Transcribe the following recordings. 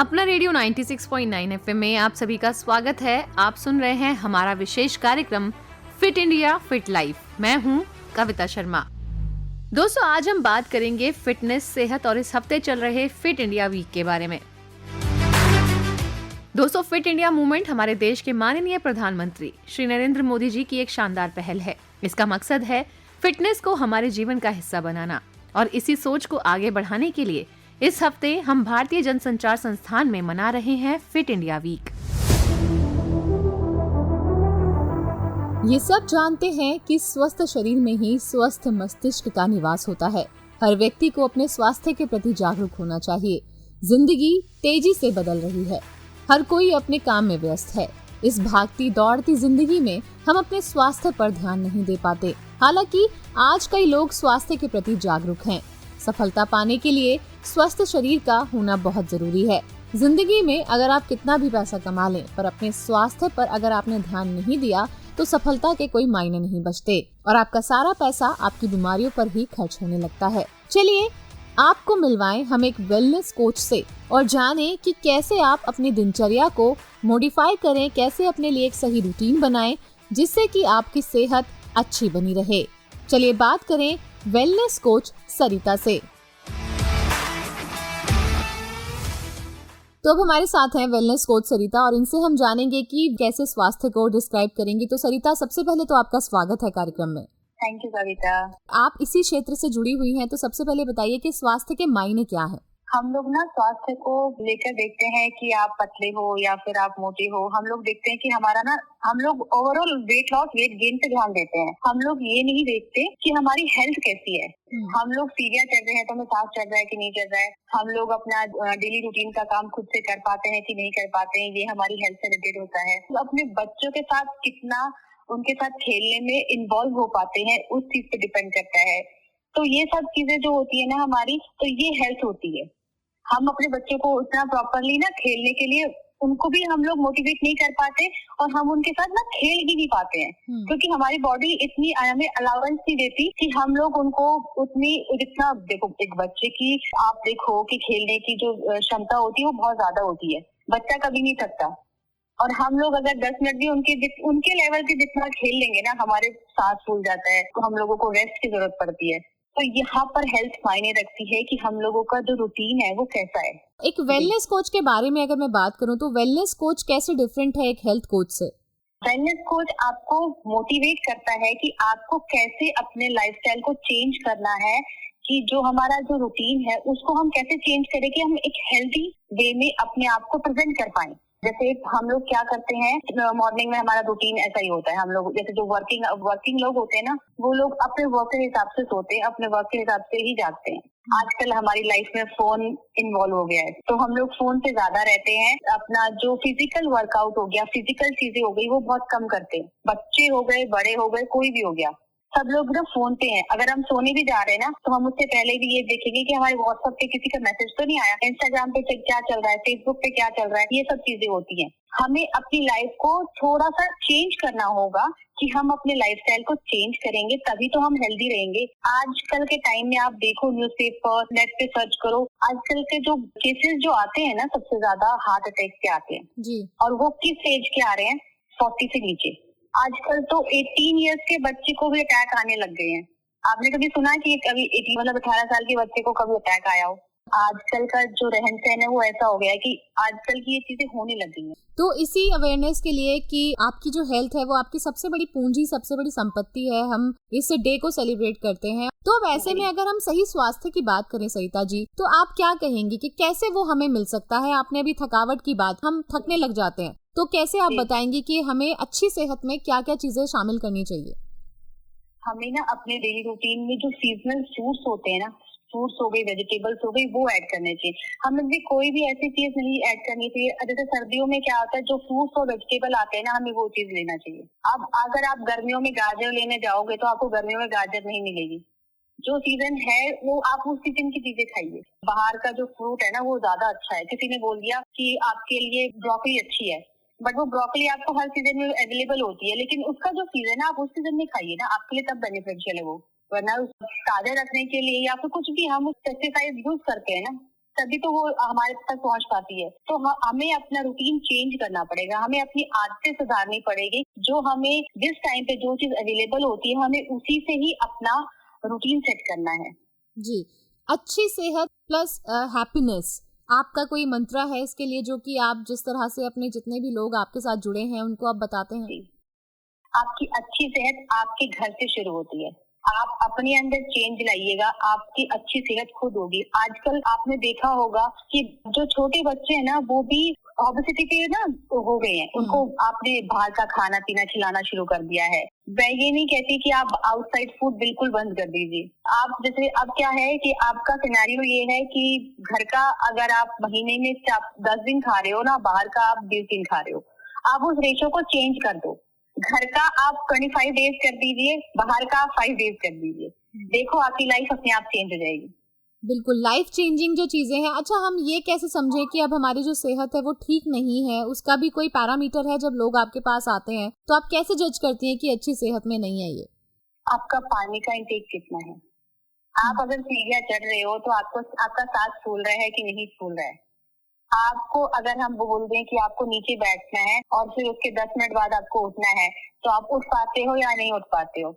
अपना radio 96.9 FM में आप सभी का स्वागत है। आप सुन रहे हैं हमारा विशेष कार्यक्रम फिट इंडिया फिट लाइफ। मैं हूं कविता शर्मा। दोस्तों, आज हम बात करेंगे फिटनेस, सेहत और इस हफ्ते चल रहे फिट इंडिया वीक के बारे में। दोस्तों, फिट इंडिया मूवमेंट हमारे देश के माननीय प्रधानमंत्री श्री नरेंद्र मोदी जी की एक शानदार पहल है। इसका मकसद है फिटनेस को हमारे जीवन का हिस्सा बनाना, और इसी सोच को आगे बढ़ाने के लिए इस हफ्ते हम भारतीय जनसंचार संस्थान में मना रहे हैं फिट इंडिया वीक। ये सब जानते हैं कि स्वस्थ शरीर में ही स्वस्थ मस्तिष्क का निवास होता है। हर व्यक्ति को अपने स्वास्थ्य के प्रति जागरूक होना चाहिए। जिंदगी तेजी से बदल रही है, हर कोई अपने काम में व्यस्त है। इस भागती दौड़ती जिंदगी में हम अपने स्वास्थ्य पर ध्यान नहीं दे पाते। हालांकि आज कई लोग स्वास्थ्य के प्रति जागरूक हैं। सफलता पाने के लिए स्वस्थ शरीर का होना बहुत जरूरी है। जिंदगी में अगर आप कितना भी पैसा कमा लें, पर अपने स्वास्थ्य पर अगर आपने ध्यान नहीं दिया तो सफलता के कोई मायने नहीं बचते और आपका सारा पैसा आपकी बीमारियों पर ही खर्च होने लगता है। चलिए आपको मिलवाएं हम एक वेलनेस कोच से और जानें कि कैसे आप अपनी दिनचर्या को मॉडिफाई करें, कैसे अपने लिए एक सही रूटीन बनाएं जिससे कि आपकी सेहत अच्छी बनी रहे। चलिए बात करें वेलनेस कोच सरिता से। तो अब हमारे साथ हैं वेलनेस कोच सरिता और इनसे हम जानेंगे कि कैसे स्वास्थ्य को डिस्क्राइब करेंगी। तो सरिता, सबसे पहले तो आपका स्वागत है कार्यक्रम में। थैंक यू कविता। आप इसी क्षेत्र से जुड़ी हुई हैं, तो सबसे पहले बताइए कि स्वास्थ्य के मायने क्या है। हम लोग ना स्वास्थ्य को लेकर देखते हैं कि आप पतले हो या फिर आप मोटे हो। हम लोग देखते हैं कि हम लोग overall weight loss, weight gain पे ध्यान देते हैं। हम लोग ये नहीं देखते कि हमारी हेल्थ कैसी है। हम लोग सीढ़ियाँ चढ़ रहे हैं तो हमें सांस चढ़ रहा है कि नहीं चढ़ रहा है। हम लोग अपना डेली रूटीन का काम खुद से कर पाते हैं कि नहीं कर पाते हैं, ये हमारी हेल्थ से रिलेटेड होता है। तो अपने बच्चों के साथ कितना उनके साथ खेलने में इन्वॉल्व हो पाते हैं, उस चीज पे डिपेंड करता है। तो ये सब चीजें जो होती है ना हमारी, तो ये हेल्थ होती है। हम अपने बच्चों को उतना प्रॉपरली ना खेलने के लिए उनको भी हम लोग मोटिवेट नहीं कर पाते और हम उनके साथ ना खेल ही नहीं पाते हैं, क्योंकि हमारी बॉडी इतनी हमें अलाउंस नहीं देती कि हम लोग उनको उतनी जितना, देखो एक बच्चे की आप देखो कि खेलने की जो क्षमता होती है वो बहुत ज्यादा होती है। बच्चा कभी नहीं थकता, और हम लोग अगर 10 मिनट भी उनके लेवल के जितना खेल लेंगे ना, हमारे सांस फूल जाता है, तो हम लोगों को रेस्ट की जरूरत पड़ती है। तो यहाँ पर हेल्थ मायने रखती है कि हम लोगों का जो रूटीन है वो कैसा है। एक वेलनेस कोच के बारे में अगर मैं बात करूँ तो वेलनेस कोच कैसे डिफरेंट है एक हेल्थ कोच से? वेलनेस कोच आपको मोटिवेट करता है कि आपको कैसे अपने लाइफस्टाइल को चेंज करना है, कि जो हमारा जो रूटीन है उसको हम कैसे चेंज करें कि हम एक हेल्दी वे में अपने आप को प्रेजेंट कर पाए। जैसे हम लोग क्या करते हैं, मॉर्निंग में हमारा रूटीन ऐसा ही होता है। हम लोग जैसे जो वर्किंग लोग होते हैं ना, वो लोग अपने वर्क के हिसाब से सोते हैं, अपने वर्क के हिसाब से ही जागते हैं। आजकल हमारी लाइफ में फोन इन्वॉल्व हो गया है, तो हम लोग फोन से ज्यादा रहते हैं। अपना जो फिजिकल वर्कआउट हो गया, फिजिकल चीजें हो गई, वो बहुत कम करते हैं। बच्चे हो गए, बड़े हो गए, कोई भी हो गया, सब लोग ना फोन पे हैं। अगर हम सोने भी जा रहे हैं ना, तो हम उससे पहले भी ये देखेंगे कि हमारे व्हाट्सएप पे किसी का मैसेज तो नहीं आया, इंस्टाग्राम पे क्या चल रहा है, फेसबुक पे क्या चल रहा है, ये सब चीजें होती हैं। हमें अपनी लाइफ को थोड़ा सा चेंज करना होगा कि हम अपने लाइफस्टाइल को चेंज करेंगे तभी तो हम हेल्दी रहेंगे। आजकल के टाइम में आप देखो, न्यूज़पेपर, नेट पे सर्च करो, आजकल के जो केसेस जो आते हैं ना, सबसे ज्यादा हार्ट अटैक के आते हैं जी। और वो किस एज के आ रहे हैं? 40 से नीचे। आजकल तो 18 इयर्स के बच्चे को भी अटैक आने लग गए हैं। आपने कभी सुना कि कभी 18 साल के बच्चे को कभी अटैक आया हो? आजकल का जो रहन सहन है वो ऐसा हो गया है कि आजकल की ये चीजें होने लग गई हैं। तो इसी अवेयरनेस के लिए कि आपकी जो हेल्थ है वो आपकी सबसे बड़ी पूंजी, सबसे बड़ी संपत्ति है, हम इस डे को सेलिब्रेट करते हैं। तो अब ऐसे में अगर हम सही स्वास्थ्य की बात करें सरिता जी, तो आप क्या कहेंगी कि कैसे वो हमें मिल सकता है? आपने अभी थकावट की बात, हम थकने लग जाते हैं, तो कैसे आप बताएंगी कि हमें अच्छी सेहत में क्या क्या चीजें शामिल करनी चाहिए? हमें ना अपने डेली रूटीन में जो सीजनल फ्रूट्स होते हैं ना, फ्रूट्स हो गए, वेजिटेबल्स हो गई, वो ऐड करने चाहिए। हमें भी कोई भी ऐसी चीज नहीं ऐड करनी चाहिए। जैसे सर्दियों में क्या होता है, जो फ्रूट्स और वेजिटेबल आते हैं ना, हमें वो चीज लेना चाहिए। अब अगर आप गर्मियों में गाजर लेने जाओगे तो आपको गर्मियों में गाजर नहीं मिलेगी। जो सीजन है वो आप उस सीजन की चीजें खाइए। बाहर का जो फ्रूट है ना वो ज्यादा अच्छा है। किसी ने बोल दिया कि आपके लिए ब्रोकली अच्छी है, बट वो ब्रोकली आपको हर सीजन में अवेलेबल होती है, लेकिन उसका जो सीजन है आप उस सीजन में खाइए ना, आपके लिए तब बेनिफिशियल है वो। वरना ताजा रखने के लिए या फिर कुछ भी हम पेस्टिसाइड यूज करते हैं ना, तभी तो वो हमारे तक पहुंच पाती है। तो हमें अपना रूटीन चेंज करना पड़ेगा, हमें अपनी आदतें सुधारनी पड़ेगी। जो हमें जिस टाइम पे जो चीज अवेलेबल होती है, हमें उसी से ही अपना रूटीन सेट करना है। जी, अच्छी सेहत प्लस हैप्पीनेस, आपका कोई मंत्र है इसके लिए जो कि आप जिस तरह से अपने जितने भी लोग आपके साथ जुड़े हैं उनको आप बताते हैं? आपकी अच्छी सेहत आपके घर से शुरू होती है। आप अपने अंदर चेंज लाइएगा, आपकी अच्छी सेहत खुद होगी। आजकल आपने देखा होगा कि जो छोटे बच्चे हैं ना, वो भी ओबेसिटी पे ना हो गए हैं। उनको आपने बाहर का खाना पीना खिलाना शुरू कर दिया है। मैं ये नहीं कहती कि आप आउटसाइड फूड बिल्कुल बंद कर दीजिए। आप जैसे अब क्या है कि आपका सिनेरियो ये है कि घर का अगर आप महीने में 10 दिन खा रहे हो ना, बाहर का आप 20 दिन खा रहे हो, आप उस रेशो को चेंज कर दो। घर का आप 25 डेज कर दीजिए, बाहर का आप 5 डेज कर दीजिए। देखो आपकी लाइफ अपने आप चेंज हो जाएगी। बिल्कुल, लाइफ चेंजिंग जो चीजें हैं। अच्छा, हम ये कैसे समझें कि अब हमारी जो सेहत है वो ठीक नहीं है? उसका भी कोई पैरामीटर है? जब लोग आपके पास आते हैं तो आप कैसे जज करती हैं कि अच्छी सेहत में नहीं है ये? आपका पानी का इंटेक कितना है? आप अगर सीढ़ियां चढ़ रहे हो तो आपका सांस फूल रहा है कि नहीं फूल रहा है? आपको अगर हम बोल दें कि आपको नीचे बैठना है और फिर उसके 10 मिनट बाद आपको उठना है, तो आप उठ पाते हो या नहीं उठ पाते हो?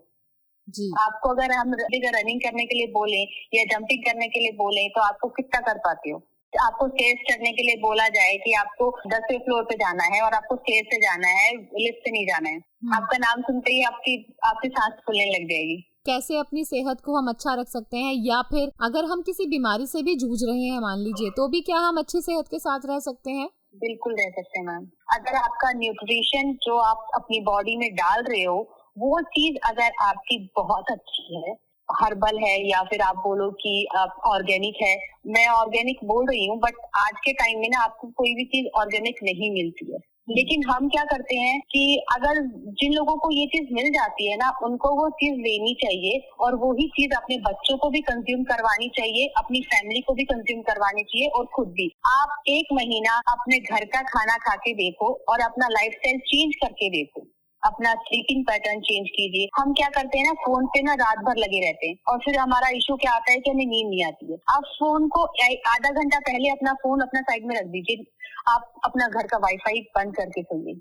जी, आपको अगर हम रनिंग करने के लिए बोले या जंपिंग करने के लिए बोले, तो आपको कितना कर पाते हो? आपको स्टेज चढ़ने के लिए बोला जाए कि आपको 10वें फ्लोर पे जाना है और आपको स्टेज से जाना है, लिफ्ट से नहीं जाना है, आपका नाम सुनते ही आपकी सांस फूलने लग जाएगी। कैसे अपनी सेहत को हम अच्छा रख सकते हैं? या फिर अगर हम किसी बीमारी से भी जूझ रहे हैं मान लीजिए, तो भी क्या हम अच्छी सेहत के साथ रह सकते हैं? बिल्कुल रह सकते हैं मैम। अगर आपका न्यूट्रिशन जो आप अपनी बॉडी में डाल रहे हो, वो चीज अगर आपकी बहुत अच्छी है, हर्बल है या फिर आप बोलो कि आप ऑर्गेनिक है। मैं ऑर्गेनिक बोल रही हूँ, बट आज के टाइम में ना आपको कोई भी चीज ऑर्गेनिक नहीं मिलती है। लेकिन हम क्या करते हैं कि अगर जिन लोगों को ये चीज मिल जाती है ना, उनको वो चीज लेनी चाहिए और वो ही चीज अपने बच्चों को भी कंज्यूम करवानी चाहिए, अपनी फैमिली को भी कंज्यूम करवानी चाहिए और खुद भी। आप 1 महीना अपने घर का खाना खा के देखो और अपना लाइफस्टाइल चेंज करके देखो, अपना स्लीपिंग पैटर्न चेंज कीजिए। हम क्या करते हैं ना, फोन पे ना रात भर लगे रहते हैं और फिर हमारा इशू क्या आता है कि हमें नींद नहीं आती है। आप फोन को आधा घंटा पहले अपना फोन अपना साइड में रख दीजिए, आप अपना घर का वाईफाई बंद करके सोइए।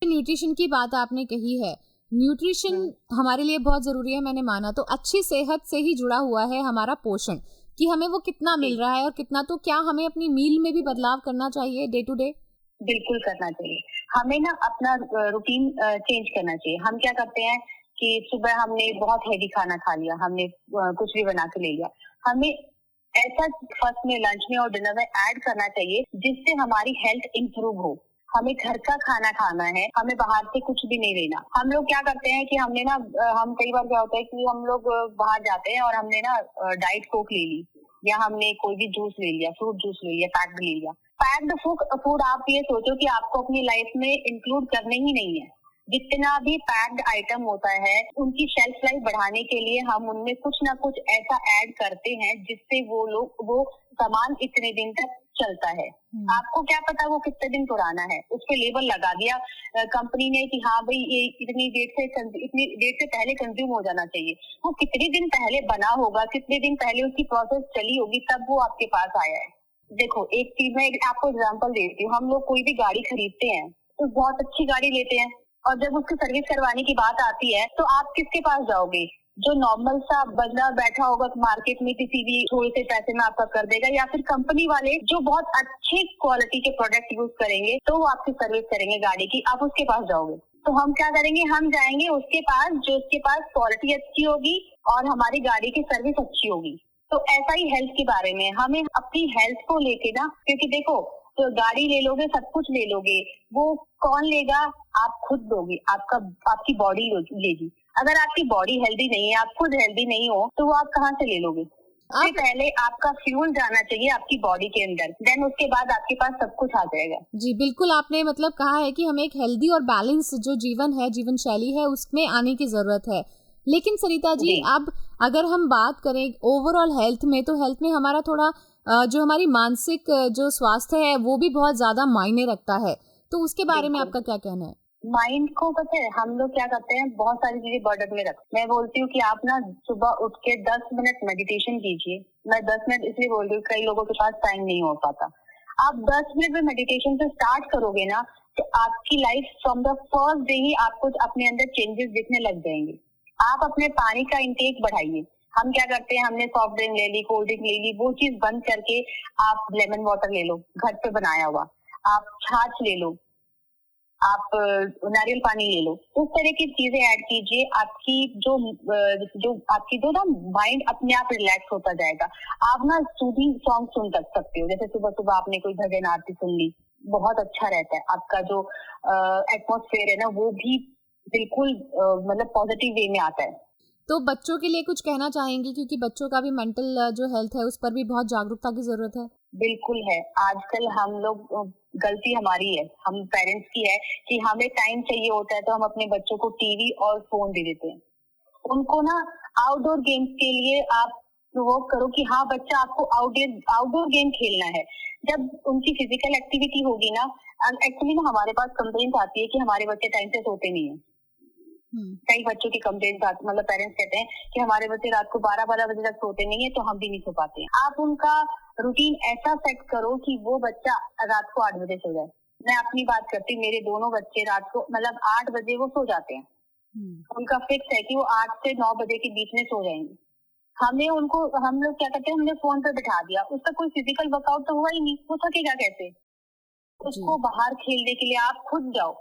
न्यूट्रिशन की बात आपने कही है, न्यूट्रिशन हमारे लिए बहुत जरूरी है, मैंने माना। तो अच्छी सेहत से ही जुड़ा हुआ है हमारा पोषण, कि हमें वो कितना मिल रहा है और कितना। तो क्या हमें अपनी मील में भी बदलाव करना चाहिए डे टू डे? बिल्कुल करना चाहिए। हमें ना अपना रूटीन चेंज करना चाहिए। हम क्या करते हैं कि सुबह हमने बहुत हेवी खाना खा लिया, हमने कुछ भी बना के ले लिया। हमें ऐसा फर्स्ट में, लंच में और डिनर में ऐड करना चाहिए जिससे हमारी हेल्थ इंप्रूव हो। हमें घर का खाना खाना है, हमें बाहर से कुछ भी नहीं लेना। हम लोग क्या करते हैं कि हमने ना हम कई बार क्या होता है कि हम लोग बाहर जाते हैं और हमने ना डाइट कोक ले ली या हमने कोई भी जूस ले लिया, फ्रूट जूस ले लिया, पैक्ड ले लिया। पैक्ड फूड आप ये सोचो कि आपको अपनी लाइफ में इंक्लूड करने ही नहीं है। जितना भी पैक्ड आइटम होता है, उनकी शेल्फ लाइफ बढ़ाने के लिए हम उनमें कुछ ना कुछ ऐसा ऐड करते हैं जिससे वो सामान इतने दिन तक चलता है। आपको क्या पता वो कितने दिन पुराना है? उस पे लेबल लगा दिया कंपनी ने कि हाँ भाई ये इतनी डेट से पहले कंज्यूम हो जाना चाहिए। वो कितने दिन पहले बना होगा, कितने दिन पहले उसकी प्रोसेस चली होगी, तब वो आपके पास आया है। देखो, एक चीज मैं आपको एग्जांपल देती हूँ। हम लोग कोई भी गाड़ी खरीदते हैं तो बहुत अच्छी गाड़ी लेते हैं और जब उसकी सर्विस करवाने की बात आती है तो आप किसके पास जाओगे? जो नॉर्मल सा बंदा बैठा होगा मार्केट में, किसी भी थोड़े से पैसे में आपका कर देगा, या फिर कंपनी वाले जो बहुत अच्छी क्वालिटी के प्रोडक्ट यूज करेंगे तो वो आपकी सर्विस करेंगे गाड़ी की, आप उसके पास जाओगे। तो हम क्या करेंगे, हम जाएंगे उसके पास जो उसके पास क्वालिटी अच्छी होगी और हमारी गाड़ी की सर्विस अच्छी होगी। तो ऐसा ही हेल्थ के बारे में हमें अपनी हेल्थ को लेके ना, क्योंकि देखो तो गाड़ी ले लोगे, सब कुछ ले लोगे, वो कौन लेगा? आप खुद दोगे, आपकी बॉडी लेगी। अगर आपकी बॉडी हेल्दी नहीं है, आप खुद हेल्दी नहीं हो, तो वो आप कहाँ से ले लोगे? सबसे पहले आपका फ्यूल जाना चाहिए आपकी बॉडी के अंदर, देन उसके बाद आपके पास सब कुछ आ जाएगा। जी बिल्कुल, आपने मतलब कहा है कि हमें एक हेल्दी और बैलेंस जो जीवन है, जीवन शैली है, उसमें आने की जरूरत है। लेकिन सरिता जी, अब अगर हम बात करें ओवरऑल हेल्थ में, तो हेल्थ में हमारा थोड़ा जो हमारी मानसिक जो स्वास्थ्य है वो भी बहुत ज्यादा मायने रखता है। तो उसके बारे में आपका क्या कहना है? माइंड को पता है हम लोग क्या करते हैं, बहुत सारी चीजें बर्डन में रखते हैं। मैं बोलती हूँ कि आप ना सुबह उठ के 10 मिनट मेडिटेशन कीजिए। मैं 10 मिनट इसलिए बोल रही हूँ, कई लोगों के पास टाइम नहीं हो पाता। आप 10 मिनट में मेडिटेशन से स्टार्ट करोगे ना, तो आपकी life from the first day ही आपको अपने अंदर चेंजेस दिखने लग जाएंगे। आप अपने पानी का इंटेक बढ़ाइए। हम क्या करते हैं, हमने सॉफ्ट ड्रिंक ले ली, कोल्ड ड्रिंक ले ली, वो चीज बंद करके आप लेमन वाटर ले लो, घर पे बनाया हुआ, आप छाछ ले लो, आप नारियल पानी ले लो। उस तरह की चीजें ऐड कीजिए। आपकी जो ना माइंड अपने आप रिलैक्स होता जाएगा। आप ना सूदिंग सॉन्ग सुन सकते हो, जैसे सुबह सुबह आपने कोई भजन आरती सुन ली, बहुत अच्छा रहता है। आपका जो एटमॉस्फेयर है ना, वो भी बिल्कुल मतलब पॉजिटिव वे में आता है। तो बच्चों के लिए कुछ कहना चाहेंगी, क्योंकि बच्चों का भी मेंटल जो हेल्थ है उस पर भी बहुत जागरूकता की जरूरत है। बिल्कुल है। आजकल हम लोग, गलती हमारी है, हम पेरेंट्स की है कि हमें टाइम चाहिए होता है तो हम अपने बच्चों को टीवी और फोन दे देते हैं। उनको ना आउटडोर गेम्स के लिए आप प्रोवोक करो कि हाँ बच्चा, आपको आउटडोर गेम खेलना है। जब उनकी फिजिकल एक्टिविटी होगी ना, एक्चुअली ना हमारे पास कंप्लेंट आती है कि हमारे बच्चे टाइम से सोते नहीं है। कई बच्चों की कंप्लेंट आती, मतलब पेरेंट्स कहते हैं कि हमारे बच्चे रात को 12-12 बजे तक सोते नहीं है, तो हम भी नहीं सो पाते हैं। आप उनका रूटीन ऐसा सेट करो कि वो बच्चा रात को 8 बजे सो जाए। मैं अपनी बात करती हूँ, मेरे दोनों बच्चे रात को मतलब 8 बजे वो सो जाते हैं। उनका फिक्स है कि वो 8 से 9 बजे के बीच में सो जाएंगे। हम लोग क्या करते हैं, हमने फोन पे बिठा दिया, उसका कोई फिजिकल वर्कआउट तो हुआ ही नहीं, वो थकेगा कैसे? उसको बाहर खेलने के लिए आप खुद जाओ।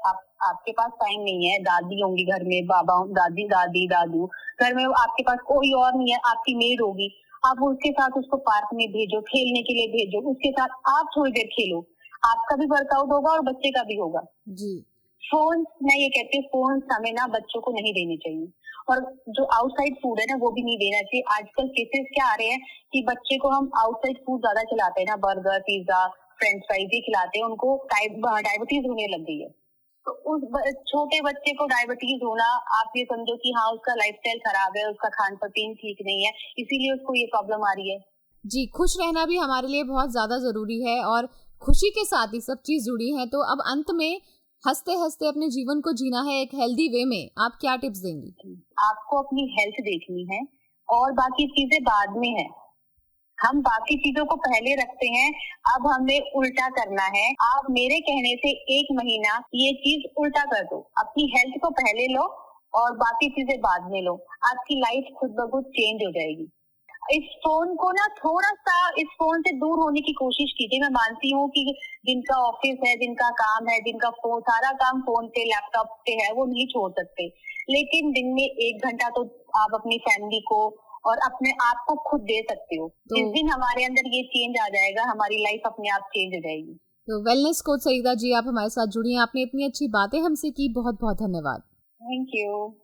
आपके पास टाइम नहीं है, दादी होंगी घर में, बाबा, दादू घर में, आपके पास कोई और नहीं है, आपकी मेड होगी, आप उसके साथ उसको पार्क में भेजो, खेलने के लिए भेजो, उसके साथ आप थोड़ी देर खेलो। आपका भी वर्कआउट होगा और बच्चे का भी होगा जी। फोन, मैं ये कहती हूँ, फोन हमें ना बच्चों को नहीं देने चाहिए, और जो आउटसाइड फूड है ना वो भी नहीं देना चाहिए। आजकल केसेस क्या आ रहे हैं कि बच्चे को हम आउटसाइड फूड ज्यादा खिलाते हैं ना, बर्गर, पिज्जा, फ्रेंच फ्राइज ही खिलाते हैं, उनको डायबिटीज होने लग गई है। तो उस छोटे बच्चे को डायबिटीज होना, आप ये समझो कि हाँ उसका लाइफस्टाइल खराब है, उसका खान पान ठीक नहीं है, इसीलिए उसको ये प्रॉब्लम आ रही है। जी, खुश रहना भी हमारे लिए बहुत ज्यादा जरूरी है और खुशी के साथ ही सब चीज जुड़ी है। तो अब अंत में हंसते हंसते अपने जीवन को जीना है एक हेल्दी वे में, आप क्या टिप्स देंगी? आपको अपनी हेल्थ देखनी है और बाकी चीजें बाद में है। हम बाकी चीजों को पहले रखते हैं, अब हमें उल्टा करना है। आप मेरे कहने से 1 महीना ये चीज उल्टा कर दो, अपनी हेल्थ को पहले लो और बाकी चीजें बाद में लो, आपकी लाइफ खुद ब खुद चेंज हो जाएगी। इस फोन को ना थोड़ा सा, इस फोन से दूर होने की कोशिश कीजिए। मैं मानती हूँ कि जिनका ऑफिस है, जिनका काम है, जिनका सारा काम फोन पे, लैपटॉप पे है, वो नहीं छोड़ सकते, लेकिन दिन में 1 घंटा तो आप अपनी फैमिली को और अपने आप को खुद दे सकते हो। जिस दिन हमारे अंदर ये चेंज आ जाएगा, हमारी लाइफ अपने आप चेंज हो जाएगी। तो वेलनेस कोच सईदा जी, आप हमारे साथ जुड़ी हैं, आपने इतनी अच्छी बातें हमसे की, बहुत बहुत धन्यवाद। Thank you.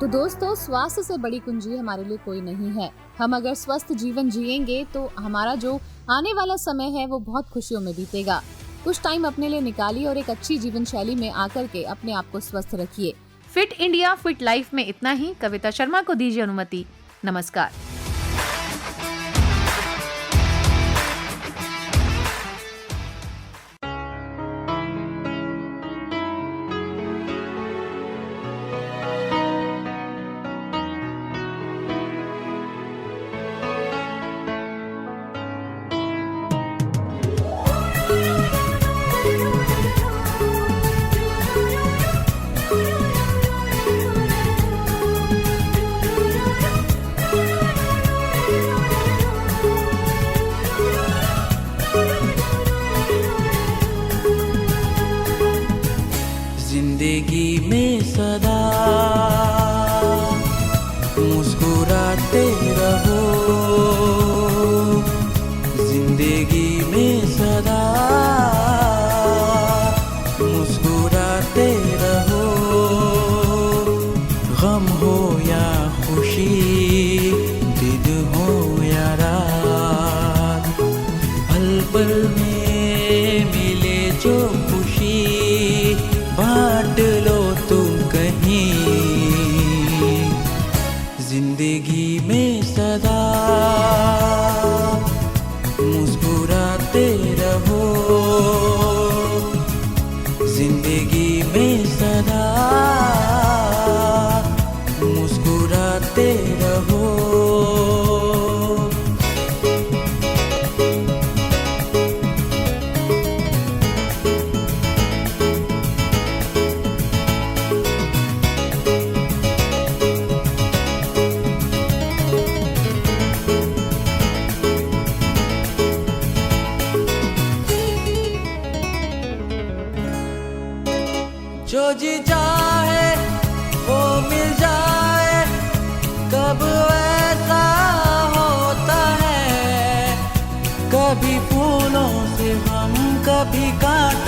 तो दोस्तों, स्वास्थ्य से बड़ी कुंजी हमारे लिए कोई नहीं है। हम अगर स्वस्थ जीवन जिएंगे तो हमारा जो आने वाला समय है वो बहुत खुशियों में बीतेगा। कुछ टाइम अपने लिए निकालिए और एक अच्छी जीवन शैली में आकर के अपने आप को स्वस्थ रखिए। फिट इंडिया फिट लाइफ में इतना ही। कविता शर्मा को दीजिए अनुमति। नमस्कार। जिंदगी में सदा मुस्कुराते रहो, जिंदगी में सदा मुस्कुराते रहो। गम हो या खुशी, दिन हो या रात, पल पल में मिले जो खुशी बांट लो तुम कहीं। जिंदगी में सदा मुस्कुराते रहो।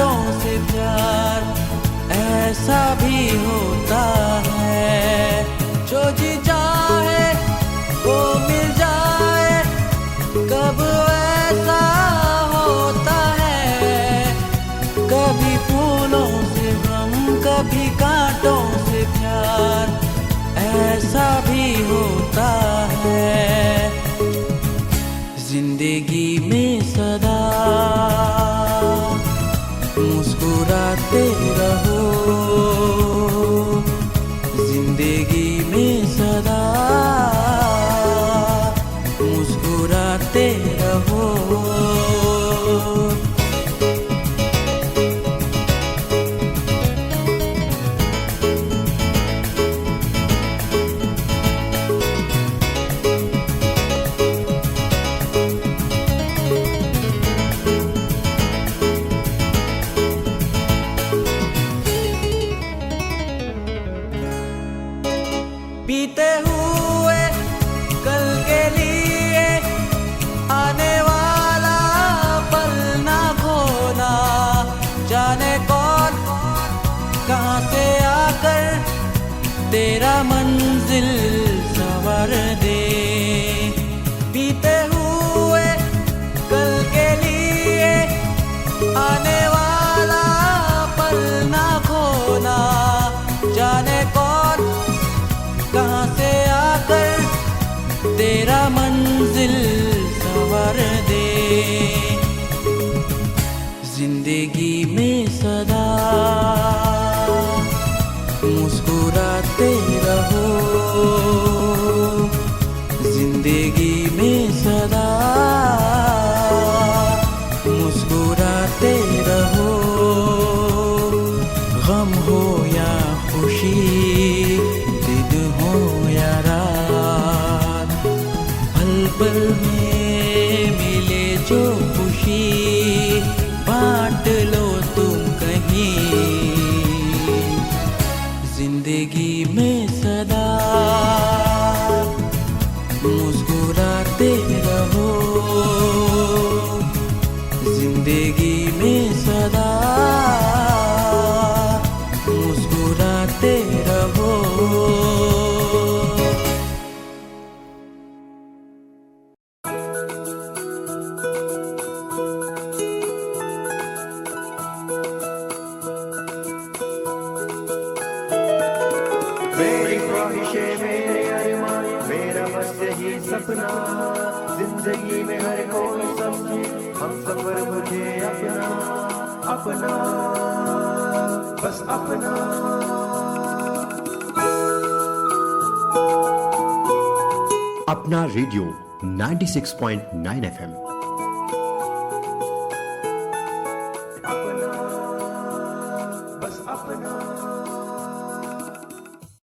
कांटों से प्यार ऐसा भी होता है, जो जी चाहे वो मिल जाए, कब ऐसा होता है। कभी फूलों से गम, कभी कांटों से प्यार ऐसा भी होता है। जिंदगी में सदा मुस्कुराते रहो, जिंदगी में सदा मुस्कुराते रहो। बीते हुए कल के लिए आने वाला पल ना खोना, जाने कौन कहाँ से आकर तेरा मंजिल संवर दे। बीते हुए कल के लिए आने वाला पल ना खोना, जाने कौन कहाँ से आकर तेरा मंजिल संवर दे। जिंदगी में सदा मुस्कुराते रहो, जिंदगी में सदा मुस्कुराते रहो। गम हो या खुशी, पल में मिले जो खुशी, बांट लो तुम कहीं। जिंदगी में सदा मुस्कुराते रहो, जिंदगी में सदा मुस्कुराते रहो। मेरी ख्वाहिशें, मेरे अरमान, मेरा बस यही सपना, जिंदगी में हर कोई समझे हम सफर मुझे अपना, अपना बस अपना। अपना रेडियो 96.9 FM